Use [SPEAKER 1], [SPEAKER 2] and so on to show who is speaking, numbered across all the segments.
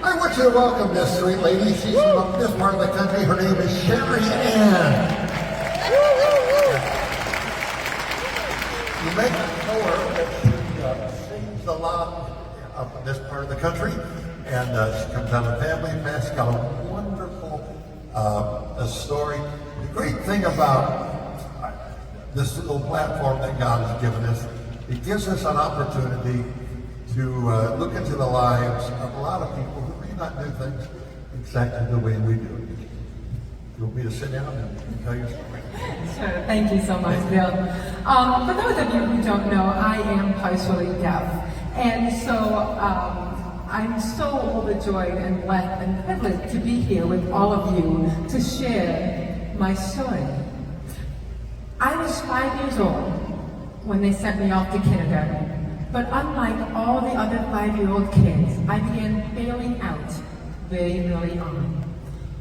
[SPEAKER 1] I want you to welcome this sweet lady. She's from this part of the country. Her name is Hershey. You may not know her, but she sings a lot of this part of the country, and she comes out of a family past. She's got a wonderful story. The great thing about this little platform that God has given us, it gives us an opportunity to look into the lives of a lot of people who may not do things exactly the way we do. You want me to sit down and tell your story?
[SPEAKER 2] Sure, thank you so much, Bill. For those of you who don't know, I am partially deaf. And so I'm so overjoyed and blessed and privileged to be here with all of you to share my story. I was 5 years old when they sent me off to kindergarten. But unlike all the other 5-year-old kids, I began failing out very early on.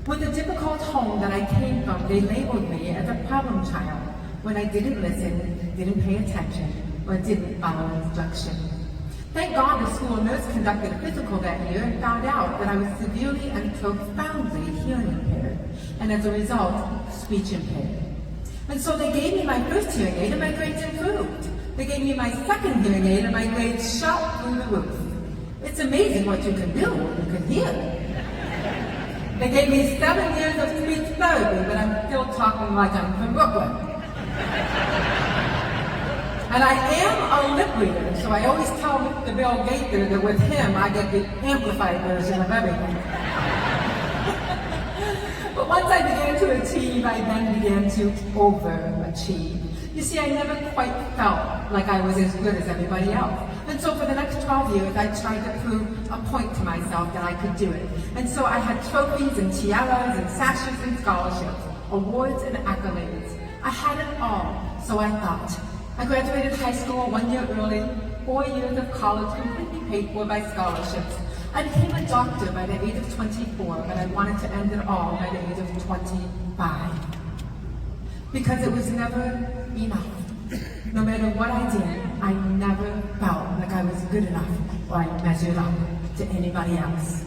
[SPEAKER 2] With the difficult home that I came from, they labeled me as a problem child when I didn't listen, didn't pay attention, or didn't follow instruction. Thank God the school nurse conducted a physical that year and found out that I was severely and profoundly hearing impaired, and as a result, speech impaired. And so they gave me my first hearing aid and my grades improved. They gave me my second hearing aid and my grades shot through the roof. It's amazing what you can do when you can hear. They gave me 7 years of speech therapy, but I'm still talking like I'm from Brooklyn. And I am a lip reader, so I always tell Mr. Bill Gaither that with him I get the amplified version of everything. But once I began to achieve, I then began to overachieve. You see, I never quite felt like I was as good as everybody else. And so for the next 12 years, I tried to prove a point to myself that I could do it. And so I had trophies and tiaras and sashes and scholarships, awards and accolades. I had it all, so I thought. I graduated high school 1 year early, 4 years of college completely paid for by scholarships. I became a doctor by the age of 24, but I wanted to end it all by the age of 25. Because it was never enough. No matter what I did, I never felt like I was good enough or I measured up to anybody else.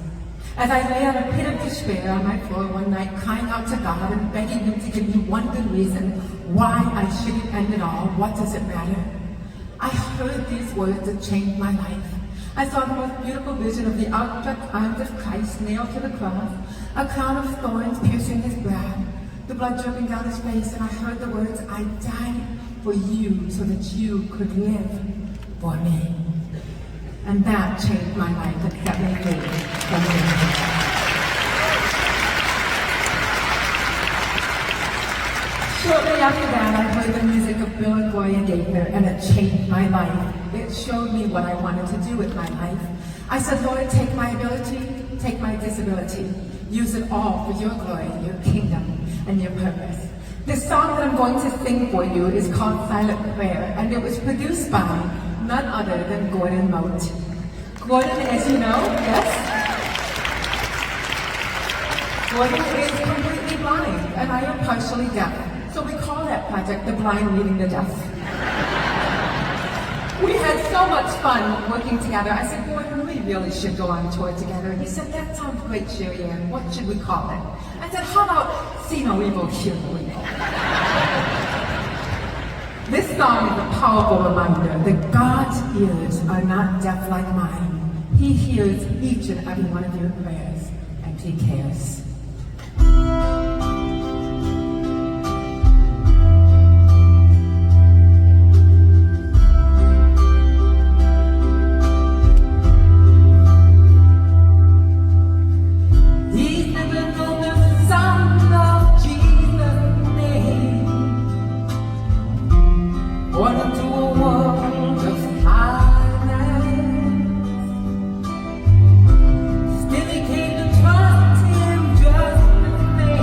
[SPEAKER 2] As I lay on a pit of despair on my floor one night, crying out to God and begging Him to give me one good reason why I shouldn't end it all, what does it matter? I heard these words that changed my life. I saw the most beautiful vision of the outstretched arms of Christ nailed to the cross, a crown of thorns piercing His brow, the blood dripping down His face, and I heard the words, I died for you so that you could live for me. And that changed my life and set me free from me. Shortly after that, I heard the music of Bill and Gloria Gaither, and it changed my life. It showed me what I wanted to do with my life. I said, Lord, take my ability, take my disability. Use it all for your glory, your kingdom, and your purpose. This song that I'm going to sing for you is called Silent Prayer, and it was produced by none other than Gordon Mote. Gordon, as you know, yes? Gordon is completely blind, and I am partially deaf. So we call that project The Blind Leading the Deaf. We had so much fun working together. I said, Gordon, we really should go on tour together. He said, that sounds great, Sherry Ann. What should we call it? I said, how about See No Evil, Hear No Evil? This song is a powerful reminder that God's ears are not deaf like mine. He hears each and every one of your prayers, and He cares.
[SPEAKER 3] Still he came to trust Him just the same.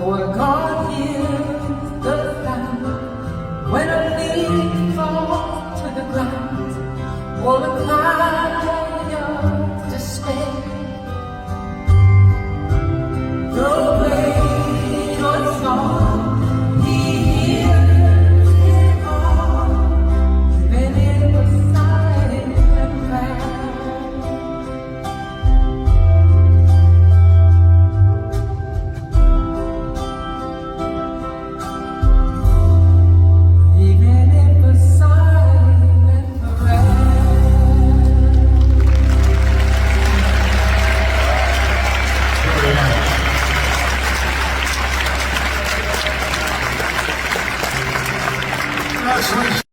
[SPEAKER 2] or God